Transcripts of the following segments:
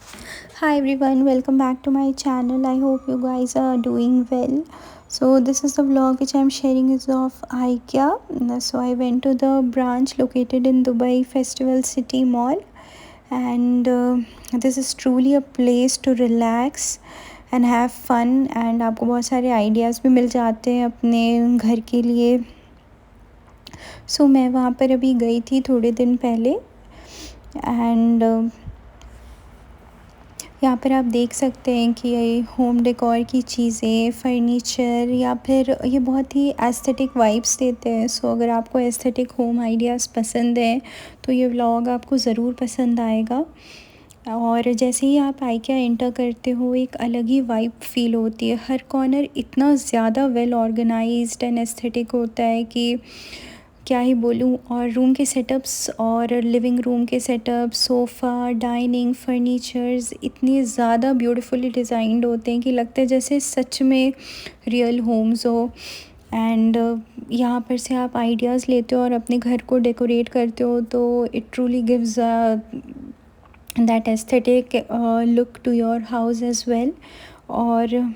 Hi everyone, welcome back to my channel. I hope you guys are doing well. So this is the vlog which I'm sharing is of IKEA. So I went to the branch located in Dubai Festival City Mall, and this is truly a place to relax and have fun, and आपको बहुत सारे ideas भी मिल जाते हैं अपने घर के लिए. सो मैं वहाँ पर अभी गई थी थोड़े दिन पहले, एंड यहाँ पर आप देख सकते हैं कि ये होम डेकोर की चीज़ें, फर्नीचर, या फिर ये बहुत ही एस्थेटिक वाइब्स देते हैं. सो अगर आपको एस्थेटिक होम आइडियाज़ पसंद हैं तो ये व्लॉग आपको ज़रूर पसंद आएगा. और जैसे ही आप आइकिया एंटर करते हो एक अलग ही वाइब फील होती है. हर कॉर्नर इतना ज़्यादा वेल ऑर्गेनाइज्ड एंड एस्थेटिक होता है कि क्या ही बोलूँ. और रूम के सेटअप्स और लिविंग रूम के सेटअप्स, सोफ़ा, डाइनिंग, फर्नीचर्स इतने ज़्यादा ब्यूटीफुली डिज़ाइंड होते हैं कि लगता है जैसे सच में रियल होम्स हो. एंड यहाँ पर से आप आइडियाज़ लेते हो और अपने घर को डेकोरेट करते हो तो it truly gives that aesthetic look to your house as well. और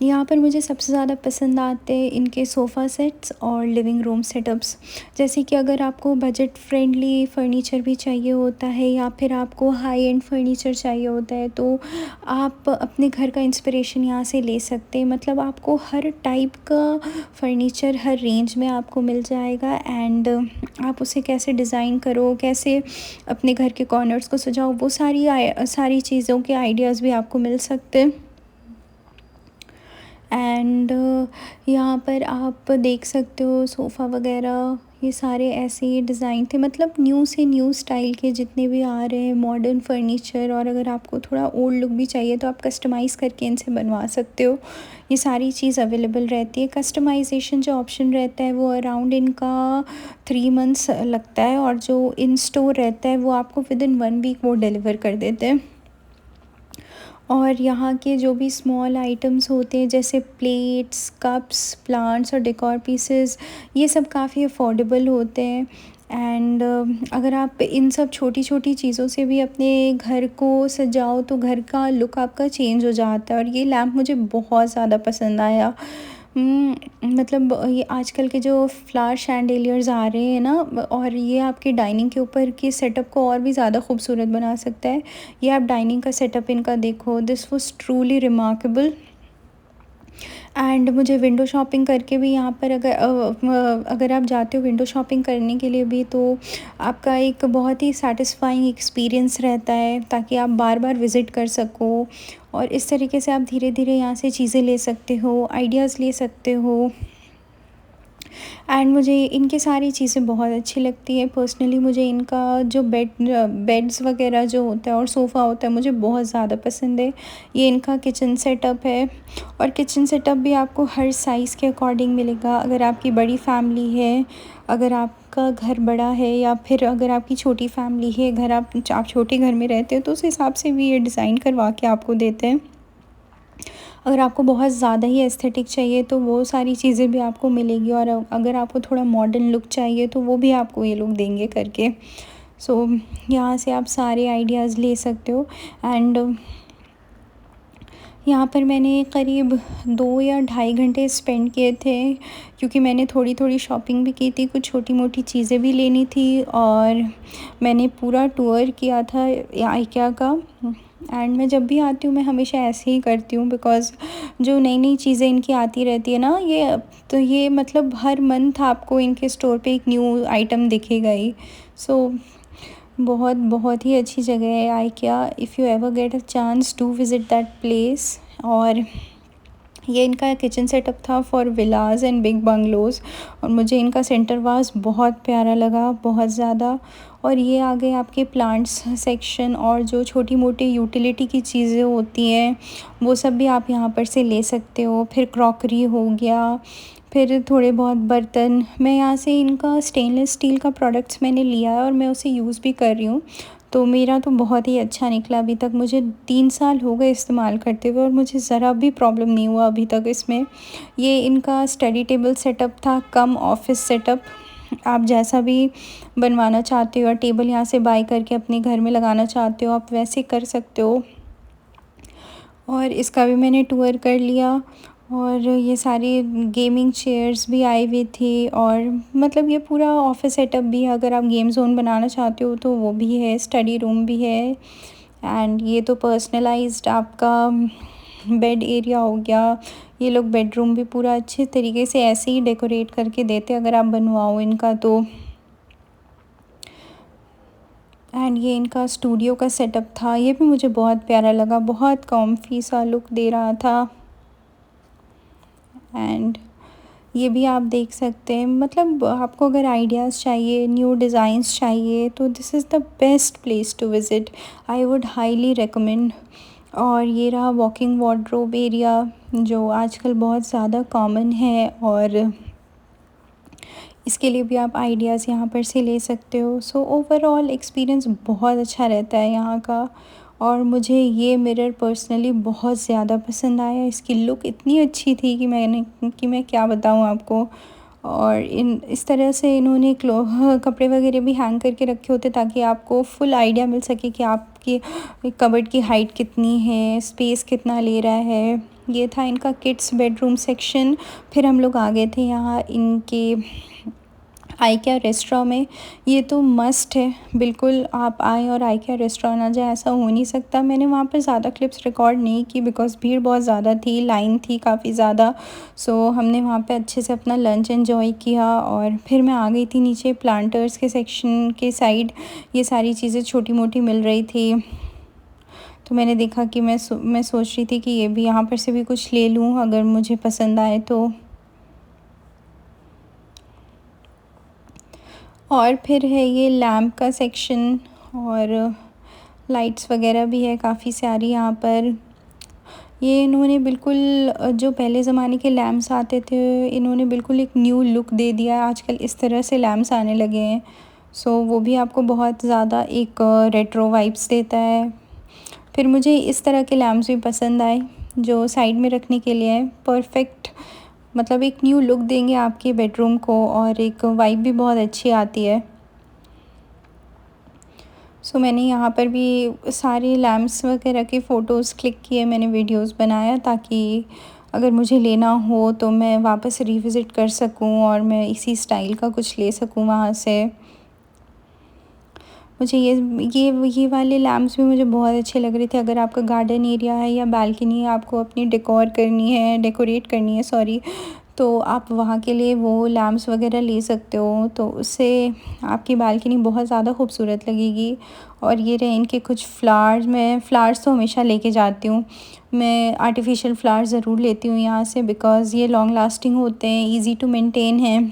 यहाँ पर मुझे सबसे ज़्यादा पसंद आते हैं इनके सोफ़ा सेट्स और लिविंग रूम सेटअप्स. जैसे कि अगर आपको बजट फ्रेंडली फ़र्नीचर भी चाहिए होता है या फिर आपको हाई एंड फर्नीचर चाहिए होता है तो आप अपने घर का इंस्पिरेशन यहाँ से ले सकते हैं. मतलब आपको हर टाइप का फ़र्नीचर हर रेंज में आपको मिल जाएगा, एंड आप उसे कैसे डिज़ाइन करो, कैसे अपने घर के कॉर्नर्स को सजाओ, वो सारी चीज़ों के आइडियाज़ भी आपको मिल सकते हैं. एंड यहाँ पर आप देख सकते हो सोफ़ा वगैरह ये सारे ऐसे ही डिज़ाइन थे. मतलब न्यू से न्यू स्टाइल के जितने भी आ रहे हैं मॉडर्न फर्नीचर. और अगर आपको थोड़ा ओल्ड लुक भी चाहिए तो आप कस्टमाइज़ करके इनसे बनवा सकते हो. ये सारी चीज़ अवेलेबल रहती है. कस्टमाइजेशन जो ऑप्शन रहता है वो अराउंड इनका 3 मंथ्स लगता है, और जो इन स्टोर रहता है वो आपको विदिन 1 वीक वो डिलीवर कर देते हैं. और यहाँ के जो भी स्मॉल आइटम्स होते हैं जैसे प्लेट्स, कप्स, प्लांट्स और डेकोर पीसेस, ये सब काफ़ी अफोर्डेबल होते हैं. एंड अगर आप इन सब छोटी छोटी चीज़ों से भी अपने घर को सजाओ तो घर का लुक आपका चेंज हो जाता है. और ये लैम्प मुझे बहुत ज़्यादा पसंद आया. मतलब ये आजकल के जो फ्लावर शैंडेलियर्स आ रहे हैं ना, और ये आपके डाइनिंग के ऊपर के सेटअप को और भी ज़्यादा खूबसूरत बना सकता है. ये आप डाइनिंग का सेटअप इनका देखो, this was truly remarkable. And मुझे विंडो शॉपिंग करके भी यहाँ पर अगर आप जाते हो विंडो शॉपिंग करने के लिए भी तो आपका एक बहुत ही सेटिस्फाइंग एक्सपीरियंस रहता है ताकि आप बार बार विज़िट कर सको. और इस तरीके से आप धीरे धीरे यहाँ से चीज़ें ले सकते हो, आइडियाज़ ले सकते हो. एंड मुझे इनकी सारी चीज़ें बहुत अच्छी लगती है. पर्सनली मुझे इनका जो बेड्स वगैरह जो होता है और सोफ़ा होता है मुझे बहुत ज़्यादा पसंद है. ये इनका किचन सेटअप है, और किचन सेटअप भी आपको हर साइज़ के अकॉर्डिंग मिलेगा. अगर आपकी बड़ी फैमिली है, अगर आपका घर बड़ा है, या फिर अगर आपकी छोटी फैमिली है, आप छोटे घर में रहते हो तो उस हिसाब से भी ये डिज़ाइन करवा के आपको देते हैं. अगर आपको बहुत ज़्यादा ही एस्थेटिक चाहिए तो वो सारी चीज़ें भी आपको मिलेगी. और अगर आपको थोड़ा मॉडर्न लुक चाहिए तो वो भी आपको ये लोग देंगे करके. सो यहाँ से आप सारे आइडियाज़ ले सकते हो. एंड यहाँ पर मैंने करीब 2 या ढाई घंटे स्पेंड किए थे, क्योंकि मैंने थोड़ी थोड़ी शॉपिंग भी की थी, कुछ छोटी मोटी चीज़ें भी लेनी थी, और मैंने पूरा टूर किया था आइकिया का. एंड मैं जब भी आती हूँ मैं हमेशा ऐसे ही करती हूँ, बिकॉज़ जो नई नई चीज़ें इनकी आती रहती है ना, ये मतलब हर मंथ आपको इनके स्टोर पे एक न्यू आइटम दिखेगा ही. सो बहुत बहुत ही अच्छी जगह है IKEA. If you ever get a chance to visit that place. और ये इनका किचन सेटअप था for villas and big bungalows, और मुझे इनका सेंटर वास बहुत प्यारा लगा, बहुत ज़्यादा. और ये आ गए आपके प्लांट्स सेक्शन, और जो छोटी मोटी यूटिलिटी की चीज़ें होती हैं वो सब भी आप यहाँ पर से ले सकते हो. फिर क्रॉकरी हो गया, फिर थोड़े बहुत बर्तन. मैं यहाँ से इनका स्टेनलेस स्टील का प्रोडक्ट्स मैंने लिया है और मैं उसे यूज़ भी कर रही हूँ. तो मेरा तो बहुत ही अच्छा निकला. अभी तक मुझे 3 साल हो गए इस्तेमाल करते हुए और मुझे ज़रा भी प्रॉब्लम नहीं हुआ अभी तक इसमें. ये इनका स्टडी टेबल सेटअप था कम ऑफिस सेटअप. आप जैसा भी बनवाना चाहते हो, और टेबल यहाँ से बाय करके अपने घर में लगाना चाहते हो आप वैसे कर सकते हो. और इसका भी मैंने टूर कर लिया। और ये सारी गेमिंग चेयर्स भी आई हुई थी, और मतलब ये पूरा ऑफिस सेटअप भी है। अगर आप गेम जोन बनाना चाहते हो तो वो भी है, स्टडी रूम भी है। एंड ये तो पर्सनलाइज्ड आपका बेड एरिया हो गया। ये लोग बेडरूम भी पूरा अच्छे तरीके से ऐसे ही डेकोरेट करके देते अगर आप बनवाओ इनका तो। एंड ये इनका स्टूडियो का सेटअप था, ये भी मुझे बहुत प्यारा लगा, बहुत कॉम्फी सा लुक दे रहा था। एंड ये भी आप देख सकते हैं, मतलब आपको अगर आइडियाज़ चाहिए, न्यू डिज़ाइंस चाहिए, तो this is the best place to visit, I would highly recommend. और ये रहा वॉकिंग वार्डरोब एरिया, जो आजकल बहुत ज़्यादा कॉमन है, और इसके लिए भी आप आइडियाज़ यहाँ पर से ले सकते हो। सो ओवरऑल एक्सपीरियंस बहुत अच्छा रहता है यहाँ का। और मुझे ये मिरर पर्सनली बहुत ज़्यादा पसंद आया, इसकी लुक इतनी अच्छी थी कि मैं क्या बताऊँ आपको। और इस तरह से इन्होंने कपड़े वगैरह भी हैंग करके रखे होते ताकि आपको फुल आइडिया मिल सके कि आपकी कबर्ड की हाइट कितनी है, स्पेस कितना ले रहा है। ये था इनका किड्स बेडरूम सेक्शन। फिर हम लोग आ गए थे यहाँ इनके आइकिया रेस्टोरेंट में। ये तो मस्ट है, बिल्कुल आप आएँ और आइकिया रेस्टोरेंट आ जाए, ऐसा हो नहीं सकता। मैंने वहाँ पर ज़्यादा क्लिप्स रिकॉर्ड नहीं की बिकॉज़ भीड़ बहुत ज़्यादा थी, लाइन थी काफ़ी ज़्यादा। सो हमने वहाँ पे अच्छे से अपना लंच एंजॉय किया, और फिर मैं आ गई थी नीचे प्लांटर्स के सेक्शन के साइड। ये सारी चीज़ें छोटी मोटी मिल रही थी, तो मैंने देखा कि मैं सोच रही थी कि ये भी यहाँ पर से भी कुछ ले लूँ अगर मुझे पसंद आए तो। और फिर है ये लैम्प का सेक्शन, और लाइट्स वगैरह भी है काफ़ी सारी यहाँ पर। ये इन्होंने बिल्कुल जो पहले ज़माने के लैम्प्स आते थे, इन्होंने बिल्कुल एक न्यू लुक दे दिया है। आजकल इस तरह से लैम्प्स आने लगे हैं, सो वो भी आपको बहुत ज़्यादा एक रेट्रो वाइब्स देता है। फिर मुझे इस तरह के लैम्प्स भी पसंद आए जो साइड में रखने के लिए परफेक्ट, मतलब एक न्यू लुक देंगे आपके बेडरूम को, और एक वाइब भी बहुत अच्छी आती है। सो मैंने यहाँ पर भी सारे लैम्प्स वगैरह के फ़ोटोज़ क्लिक किए, मैंने वीडियोस बनाया ताकि अगर मुझे लेना हो तो मैं वापस रिविज़िट कर सकूँ और मैं इसी स्टाइल का कुछ ले सकूँ वहाँ से। मुझे ये वाले लैम्प्स भी मुझे बहुत अच्छे लग रहे थे। अगर आपका गार्डन एरिया है या बालकनी है, आपको अपनी डेकोरेट करनी है सॉरी, तो आप वहाँ के लिए वो लैम्प्स वगैरह ले सकते हो, तो उससे आपकी बालकनी बहुत ज़्यादा खूबसूरत लगेगी। और ये रहे इनके कुछ फ्लावर्स, मैं फ़्लावर्स तो हमेशा लेके जाती हूँ। मैं आर्टिफ़िशियल फ्लावर्स ज़रूर लेती हूँ यहाँ से बिकॉज़ ये लॉन्ग लास्टिंग होते हैं, ईज़ी टू मेंटेन हैं,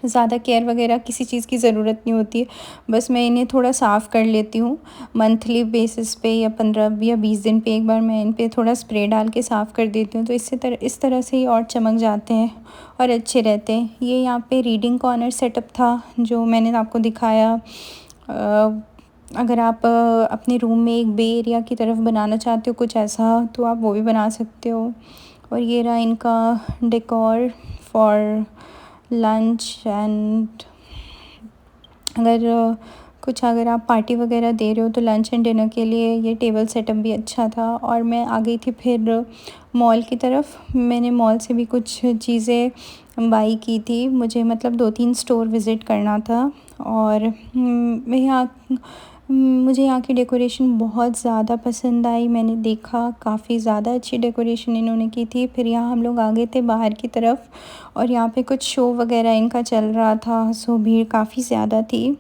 ज़्यादा केयर वगैरह किसी चीज़ की ज़रूरत नहीं होती है। बस मैं इन्हें थोड़ा साफ़ कर लेती हूँ मंथली बेसिस पे, या 15 या 20 दिन पे एक बार मैं इन पे थोड़ा स्प्रे डाल के साफ़ कर देती हूँ, तो इस तरह से ये और चमक जाते हैं और अच्छे रहते हैं। ये यहाँ पे रीडिंग कॉर्नर सेटअप था जो मैंने आपको दिखाया। अगर आप अपने रूम में एक बे एरिया की तरफ बनाना चाहते हो कुछ ऐसा, तो आप वो भी बना सकते हो। और ये रहा इनका डेकोर फॉर लंच। एंड अगर आप पार्टी वगैरह दे रहे हो तो लंच एंड डिनर के लिए ये टेबल सेटअप भी अच्छा था। और मैं आ गई थी फिर मॉल की तरफ। मैंने मॉल से भी कुछ चीज़ें बाई की थी, मुझे मतलब 2-3 स्टोर विज़िट करना था। और मुझे यहाँ की डेकोरेशन बहुत ज़्यादा पसंद आई। मैंने देखा काफ़ी ज़्यादा अच्छी डेकोरेशन इन्होंने की थी। फिर यहाँ हम लोग आ गए थे बाहर की तरफ, और यहाँ पे कुछ शो वगैरह इनका चल रहा था, सो भीड़ काफ़ी ज़्यादा थी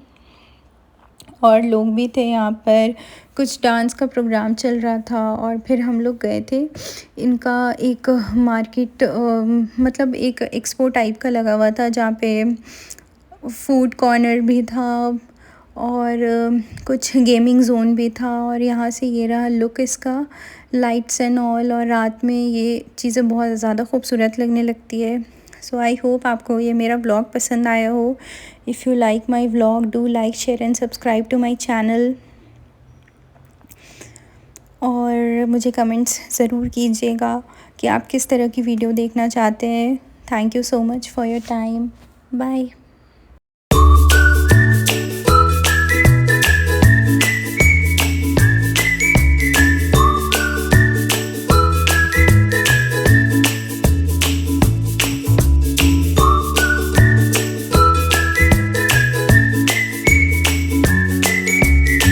और लोग भी थे यहाँ पर। कुछ डांस का प्रोग्राम चल रहा था, और फिर हम लोग गए थे। इनका एक मार्केट मतलब एक एक्सपो टाइप का लगा हुआ था जहाँ पे फूड कॉर्नर भी था, और कुछ गेमिंग जोन भी था। और यहाँ से ये रहा लुक इसका, लाइट्स एंड ऑल, और रात में ये चीज़ें बहुत ज़्यादा खूबसूरत लगने लगती है। सो आई होप आपको ये मेरा व्लॉग पसंद आया हो। If you like my vlog, do like, share and subscribe to my channel. और मुझे कमेंट्स ज़रूर कीजिएगा कि आप किस तरह की वीडियो देखना चाहते हैं। Thank you so much for your time. Bye.